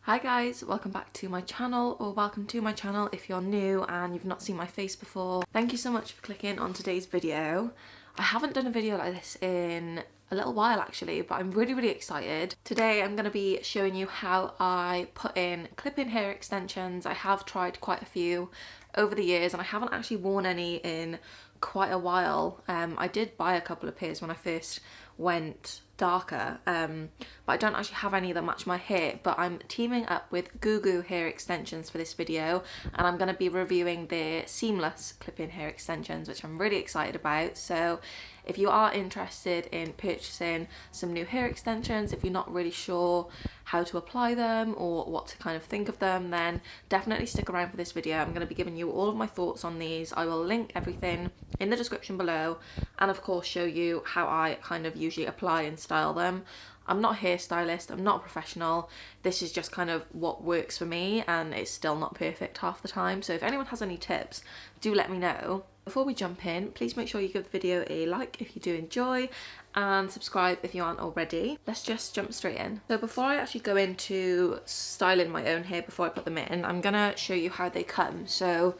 Hi guys, welcome back to my channel, or welcome to my channel if you're new and you've not seen my face before. Thank you so much for clicking on today's video. I haven't done a video like this in a little while actually, but I'm really excited. Today I'm going to be showing you how I put in clip-in hair extensions. I have tried quite a few over the years and I haven't actually worn any in quite a while. I did buy a couple of pairs when I first went darker, but I don't actually have any that match my hair. But I'm teaming up with Goo Goo Hair extensions for this video, and I'm going to be reviewing their seamless clip-in hair extensions, which I'm really excited about. So if you are interested in purchasing some new hair extensions, if you're not really sure how to apply them or what to kind of think of them, then definitely stick around for this video. I'm going to be giving you all of my thoughts on these. I will link everything in the description below, and of course show you how I kind of usually apply and style them. I'm not a hairstylist, I'm not a professional. This is just kind of what works for me, and it's still not perfect half the time. So if anyone has any tips, do let me know. Before we jump in, please make sure you give the video a like if you do enjoy, and subscribe if you aren't already. Let's just jump straight in. So before I actually go into styling my own hair before I put them in, I'm gonna show you how they come. So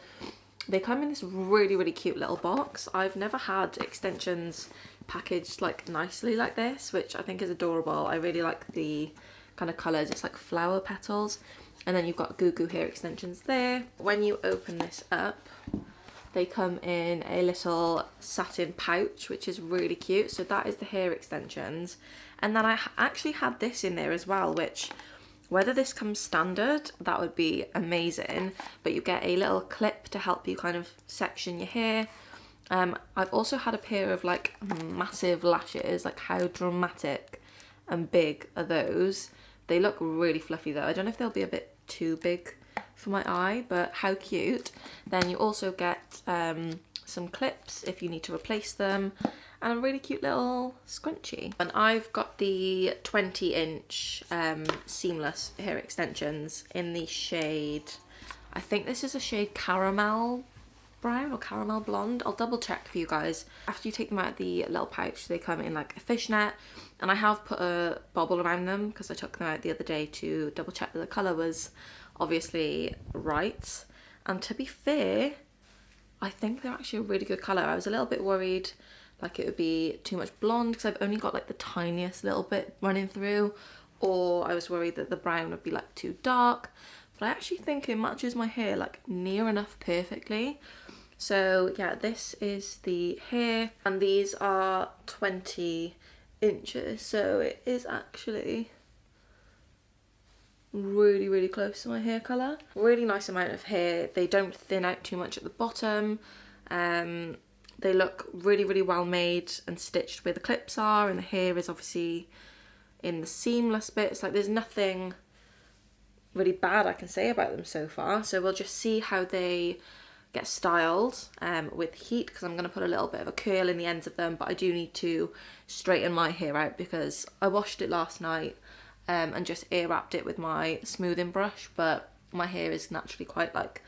they come in this really cute little box. I've never had extensions packaged like nicely like this, which I think is adorable. I really like the kind of colours. It's like flower petals, and then you've got Goo Goo hair extensions there. When you open this up, they come in a little satin pouch, which is really cute. So that is the hair extensions. And then I actually had this in there as well, which, whether this comes standard, that would be amazing. But you get a little clip to help you kind of section your hair. I've also had a pair of like massive lashes. Like, how dramatic and big are those? They look really fluffy though. I don't know if they'll be a bit too big for my eye, but how cute. Then you also get some clips if you need to replace them, and a really cute little scrunchie. And I've got the 20-inch seamless hair extensions in the shade, I think this is a shade caramel brown or caramel blonde. I'll double check for you guys. After you take them out of the little pouch, they come in like a fishnet, and I have put a bobble around them because I took them out the other day to double check that the colour was obviously right. And to be fair, I think they're actually a really good colour. I was a little bit worried like it would be too much blonde because I've only got like the tiniest little bit running through, or I was worried that the brown would be like too dark, but I actually think it matches my hair like near enough perfectly. So yeah, this is the hair, and these are 20 inches, so it is actually really close to my hair colour. Really nice amount of hair. They don't thin out too much at the bottom. They look really well made and stitched where the clips are, and the hair is obviously in the seamless bits. Like, there's nothing really bad I can say about them so far. So we'll just see how they get styled with heat, because I'm going to put a little bit of a curl in the ends of them, but I do need to straighten my hair out because I washed it last night and just air wrapped it with my smoothing brush, but my hair is naturally quite like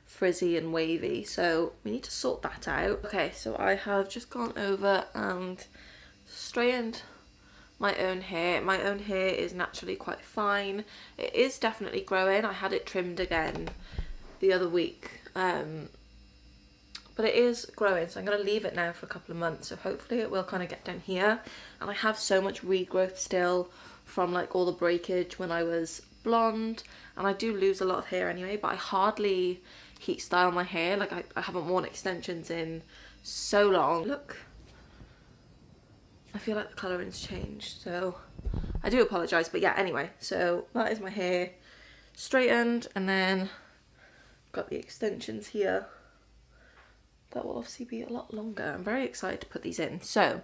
frizzy and wavy, so we need to sort that out. Okay, so I have just gone over and straightened my own hair. My own hair is naturally quite fine. It is definitely growing. I had it trimmed again the other week, but it is growing, so I'm going to leave it now for a couple of months, so hopefully it will kind of get down here. And I have so much regrowth still from like all the breakage when I was blonde, and I do lose a lot of hair anyway, but I hardly heat style my hair. Like, I haven't worn extensions in so long. Look, I feel like the colouring's changed, so I do apologise, but yeah, anyway, so that is my hair straightened, and then got the extensions here. That will obviously be a lot longer. I'm very excited to put these in. So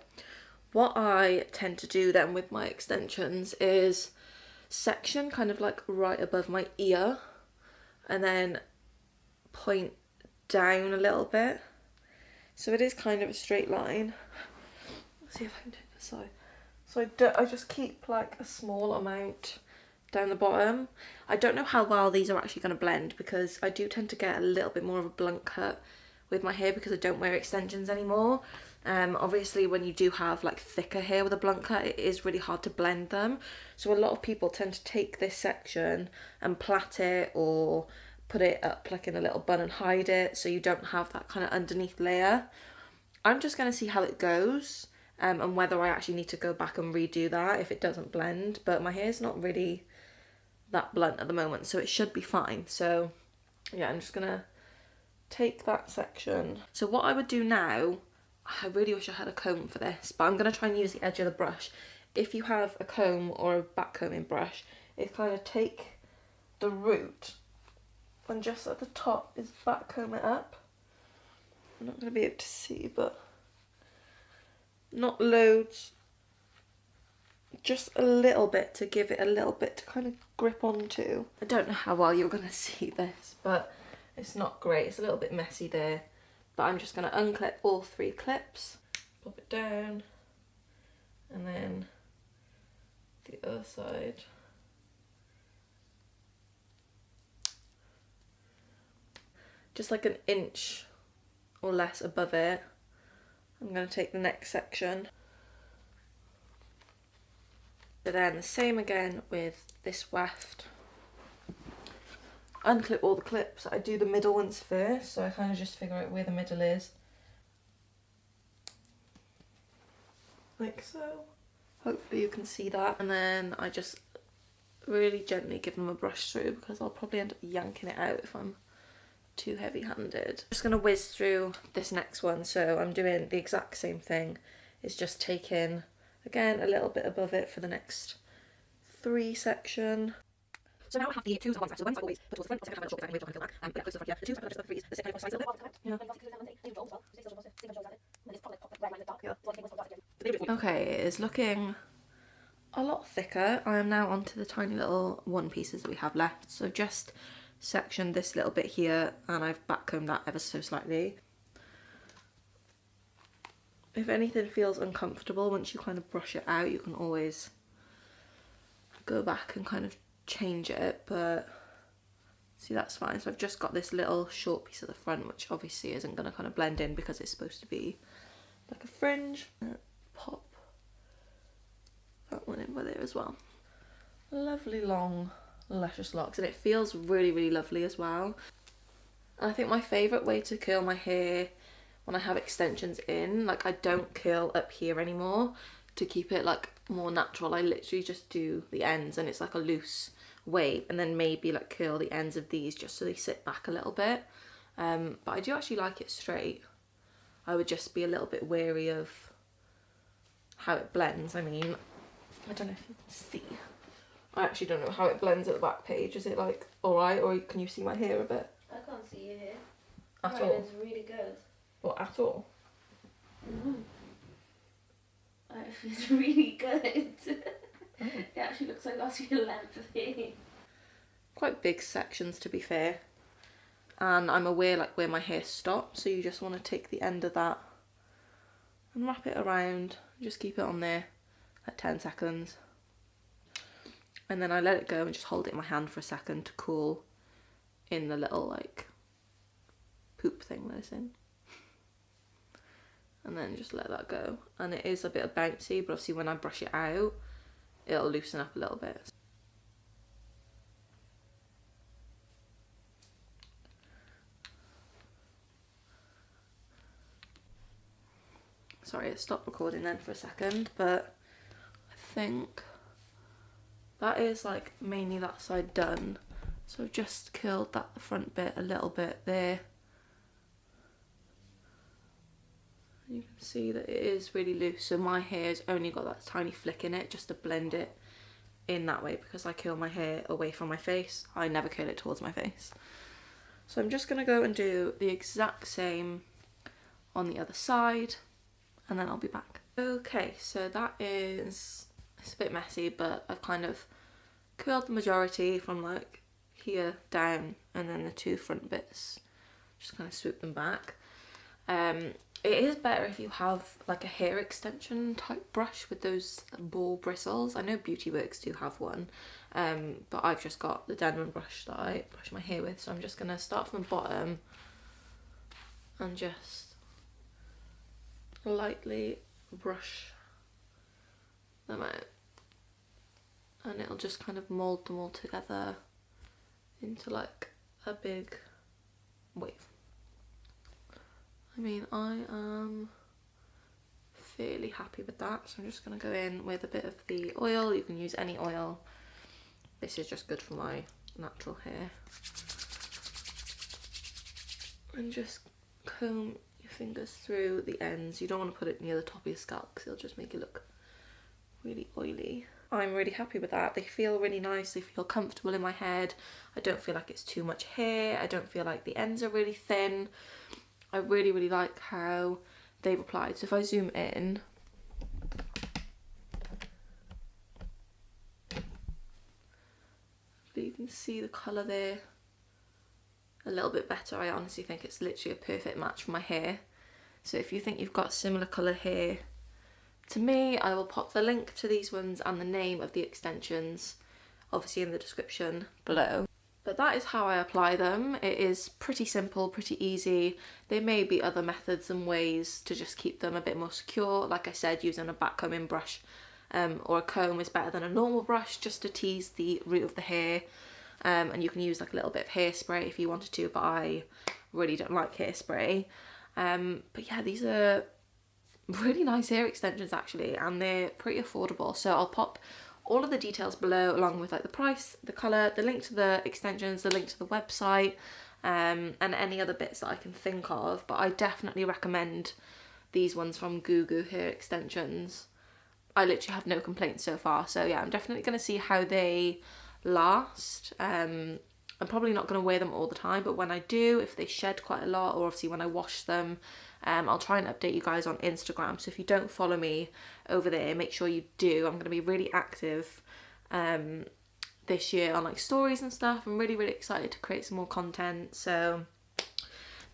what I tend to do then with my extensions is section kind of like right above my ear, and then point down a little bit, so it is kind of a straight line. Let's see if I can do this side. So I just keep like a small amount down the bottom. I don't know how well these are actually going to blend, because I do tend to get a little bit more of a blunt cut with my hair because I don't wear extensions anymore. Obviously when you do have like thicker hair with a blunt cut, it is really hard to blend them. So a lot of people tend to take this section and plait it or put it up like in a little bun and hide it so you don't have that kind of underneath layer. I'm just going to see how it goes and whether I actually need to go back and redo that if it doesn't blend. But my hair's not really that blunt at the moment, so it should be fine. So yeah, I'm just going to take that section. So what I would do now, I really wish I had a comb for this, but I'm going to try and use the edge of the brush. If you have a comb or a back combing brush, it's kind of take the root and just at the top is back comb it up. I'm not going to be able to see, but not loads, just a little bit to give it a little bit to kind of grip onto. I don't know how well you're going to see this, but it's not great. It's a little bit messy there, but I'm just going to unclip all 3 clips, pop it down, and then the other side. Just like an inch or less above it. I'm going to take the next section. So then the same again with this weft. Unclip all the clips. I do the middle ones first, so I kind of just figure out where the middle is. Like so. Hopefully you can see that. And then I just really gently give them a brush through because I'll probably end up yanking it out if I'm too heavy-handed. Just going to whiz through this next one, so I'm doing the exact same thing. It's just taking, again, a little bit above it for the next 3 section. So now I have the 2 ones left. So the ones I always put towards the front, I'll have a short bit anyway, which I'm going to come back. But yeah, close to the front, yeah. The 2 just the 3s, the 6 kind of sides a little bit. Yeah. Okay, it is looking a lot thicker. I am now onto the tiny little one pieces that we have left. So just section this little bit here, and I've backcombed that ever so slightly. If anything feels uncomfortable once you kind of brush it out, you can always go back and kind of change it, but see, that's fine. So I've just got this little short piece at the front, which obviously isn't going to kind of blend in because it's supposed to be like a fringe. Pop that one in with it as well. Lovely long luscious locks, and it feels really, really lovely as well. And I think my favourite way to curl my hair when I have extensions in, like I don't curl up here anymore to keep it like more natural. I literally just do the ends and it's like a loose wave, and then maybe like curl the ends of these just so they sit back a little bit. But I do actually like it straight. I would just be a little bit wary of how it blends. I mean, I don't know if you can see. I actually don't know how it blends at the back page. Is it like alright, or can you see my hair a bit? I can't see your hair. At Mine all? is really good. Or at all? It's really good. Oh. It actually looks like that's your length of hair. Quite big sections, to be fair. And I'm aware like where my hair stops, so you just want to take the end of that and wrap it around. Just keep it on there like 10 seconds. And then I let it go and just hold it in my hand for a second to cool in the little like poop thing that it's in. And then just let that go. And it is a bit bouncy, but obviously when I brush it out, it'll loosen up a little bit. Sorry, I stopped recording then for a second, but I think that is like mainly that side done. So I've just curled that front bit a little bit there. You can see that it is really loose, so my hair's only got that tiny flick in it just to blend it in that way, because I curl my hair away from my face. I never curl it towards my face. So I'm just going to go and do the exact same on the other side, and then I'll be back. Okay, so that is, it's a bit messy, but I've kind of curled the majority from like here down, and then the 2 front bits, just kind of swoop them back. It is better if you have like a hair extension type brush with those ball bristles. I know Beauty Works do have one, but I've just got the Denman brush that I brush my hair with, so I'm just going to start from the bottom and just lightly brush them out, and it'll just kind of mold them all together into like a big wave. I mean, I am fairly happy with that, so I'm just going to go in with a bit of the oil. You can use any oil. This is just good for my natural hair. And just comb your fingers through the ends. You don't want to put it near the top of your scalp because it'll just make it look really oily. I'm really happy with that. They feel really nice, they feel comfortable in my head. I don't feel like it's too much hair. I don't feel like the ends are really thin. I really, really like how they've applied. So if I zoom in, you can see the colour there a little bit better. I honestly think it's literally a perfect match for my hair. So if you think you've got similar coloured hair to me, I will pop the link to these ones and the name of the extensions obviously in the description below. But that is how I apply them. It is pretty simple, pretty easy. There may be other methods and ways to just keep them a bit more secure. Like I said, using a backcombing brush or a comb is better than a normal brush, just to tease the root of the hair. And you can use like a little bit of hairspray if you wanted to, but I really don't like hairspray. But yeah, these are really nice hair extensions actually, and they're pretty affordable. So I'll pop all of the details below, along with like the price, the colour, the link to the extensions, the link to the website, and any other bits that I can think of. But I definitely recommend these ones from Goo Goo Hair Extensions. I literally have no complaints so far. So yeah, I'm definitely going to see how they last. I'm probably not going to wear them all the time, but when I do, if they shed quite a lot, or obviously when I wash them, I'll try and update you guys on Instagram. So if you don't follow me over there, make sure you do. I'm going to be really active this year on like stories and stuff. I'm really, really excited to create some more content. So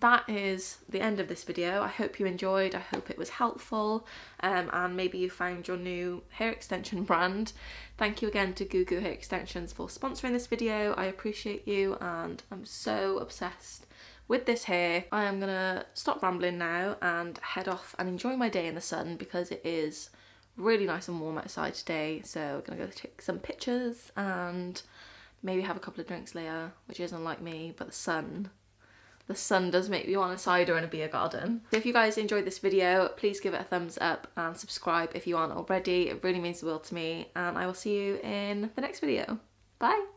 that is the end of this video. I hope you enjoyed. I hope it was helpful, and maybe you found your new hair extension brand. Thank you again to Goo Goo Hair Extensions for sponsoring this video. I appreciate you, and I'm so obsessed with this hair. I am gonna stop rambling now and head off and enjoy my day in the sun, because it is really nice and warm outside today. So we're gonna go take some pictures and maybe have a couple of drinks later, which isn't like me, but the sun does make me want a cider and a beer garden. So if you guys enjoyed this video, please give it a thumbs up and subscribe if you aren't already. It really means the world to me, and I will see you in the next video. Bye!